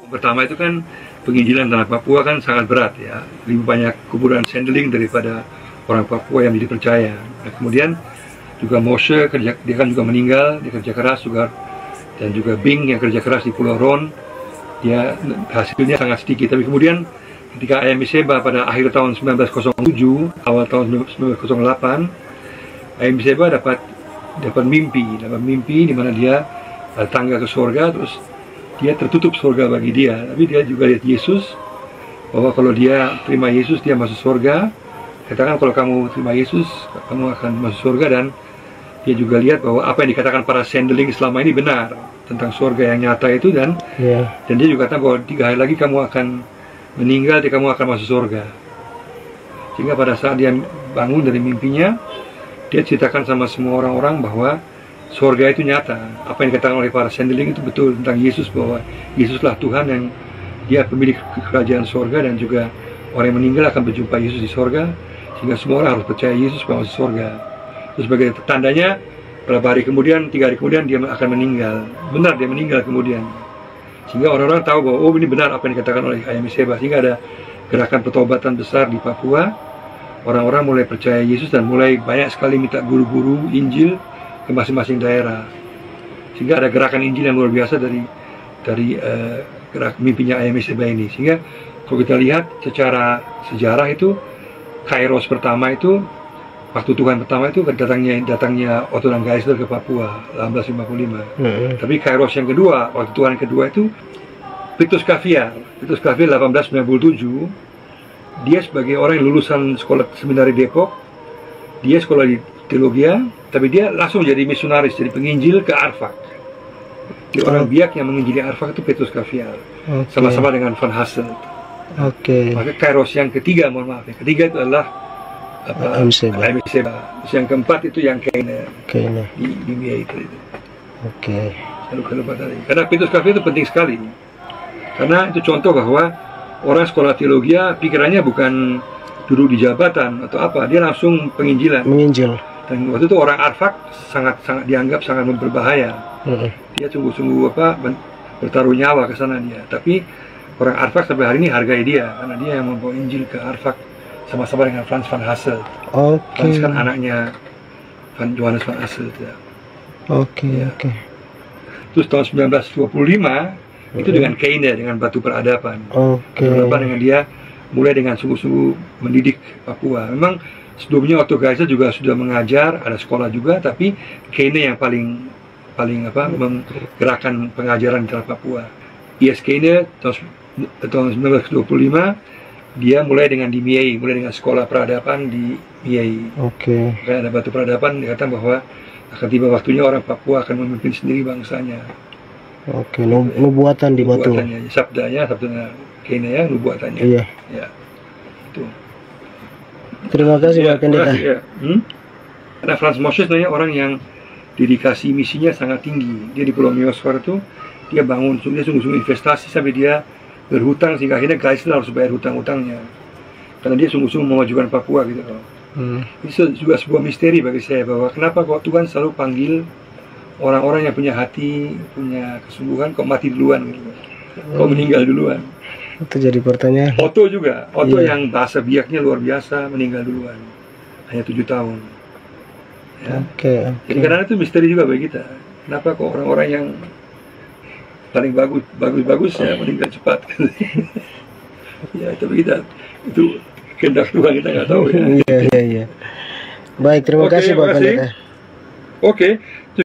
Pertama itu kan penginjilan tanah Papua kan sangat berat ya, lebih banyak kuburan Sendeling daripada orang Papua yang dipercaya. Nah, kemudian juga Moshe dia kan juga meninggal, dia kerja keras juga, dan juga Bing yang kerja keras di Pulau Ron, dia hasilnya sangat sedikit. Tapi kemudian ketika Ayam Seba pada akhir tahun 1907, awal tahun 1908, Ayam Seba dapat mimpi di mana dia tangga ke surga, terus dia tertutup surga bagi dia. Tapi dia juga lihat Yesus, bahwa kalau dia terima Yesus dia masuk surga. Katakan kalau kamu terima Yesus kamu akan masuk surga. Dan dia juga lihat bahwa apa yang dikatakan para Sendeling selama ini benar tentang surga yang nyata itu. Dan dia juga katakan bahwa 3 hari lagi kamu akan meninggal, kamu akan masuk surga. Sehingga pada saat dia bangun dari mimpinya, dia ceritakan sama semua orang-orang bahwa surga itu nyata. Apa yang dikatakan oleh para Sendeling itu betul tentang Yesus, bahwa Yesuslah Tuhan yang dia pemilik kerajaan surga, dan juga orang yang meninggal akan berjumpa Yesus di surga. Sehingga semua orang harus percaya Yesus bahwa masuk surga. Terus sebagai tandanya, beberapa hari kemudian, 3 hari kemudian dia akan meninggal. Benar, dia meninggal kemudian. Sehingga orang-orang tahu bahwa oh ini benar apa yang dikatakan oleh Ayam Seba. Sehingga ada gerakan pertobatan besar di Papua. Orang-orang mulai percaya Yesus dan mulai banyak sekali minta guru-guru Injil ke masing-masing daerah. Sehingga ada gerakan Injil yang luar biasa dari gerak mimpinya Ayam Seba ini. Sehingga kalau kita lihat secara sejarah itu, Kairos pertama itu, waktu Tuhan pertama itu datangnya Otto dan Geisler ke Papua 1855. Tapi Kairos yang kedua, waktu Tuhan yang kedua itu Vitus Caviar 1897. Dia sebagai orang yang lulusan sekolah seminari Depok, dia sekolah di teologia, tapi dia langsung jadi misionaris, jadi penginjil ke Arfak. Di orang Biak yang menginjili Arfak itu Vitus Caviar, sama-sama dengan Van Hasselt. Maka Kairos yang ketiga, yang ketiga itu adalah Ayam Seba. Yang keempat itu yang Keine di Mie itu. Lupa tadi. Karena Vitus Caviar itu penting sekali. Karena itu contoh bahwa orang sekolah teologi pikirannya bukan duduk di jabatan atau apa, dia langsung menginjil. Dan waktu itu orang Arfak sangat dianggap sangat berbahaya. Dia sungguh-sungguh bertaruh nyawa ke sana dia. Tapi orang Arfak sampai hari ini hargai dia, karena dia yang membawa Injil ke Arfak sama-sama dengan Frans van Hasselt. Frans kan anaknya Johannes van Hasselt ya. Terus tahun 1925 itu dengan Keine, dengan Batu Peradaban. Dengan dia mulai dengan sungguh-sungguh mendidik Papua. Memang sebelumnya waktu Geisler juga sudah mengajar, ada sekolah juga, tapi Keine yang paling menggerakkan pengajaran di tanah Papua. I.S. Keine tahun 1925 dia mulai dengan di Miei, mulai dengan sekolah peradaban di Miei. Karena ada Batu Peradaban, dikatakan bahwa akan tiba waktunya orang Papua akan memimpin sendiri bangsanya. Nubuatan di Batu. Sabdanya Keine ya, nubuatannya. Ya, itu. Terima kasih Pak Pendeta. Karena Frans Moshe sebenarnya orang yang dedikasi misinya sangat tinggi. Dia di Pulau Miosfar itu dia bangun, dia sungguh-sungguh investasi sampai dia berhutang, sehingga akhirnya Geisler harus bayar hutang-hutangnya. Karena dia sungguh-sungguh memajukan Papua gitu loh. Itu juga sebuah misteri bagi saya, bahwa kenapa kok Tuhan selalu panggil orang-orang yang punya hati, punya kesungguhan, kok mati duluan gitu. Kok meninggal duluan. Itu jadi pertanyaan. Otto juga, yang bahasa Biaknya luar biasa, meninggal duluan. Hanya 7 tahun. Ya. Jadi karena itu misteri juga bagi kita. Kenapa kok orang-orang yang paling bagus ya meninggal cepat. Ya, tapi itu kehendak Tuhan, kita nggak tahu ya. Baik, terima kasih Pak Pendeta.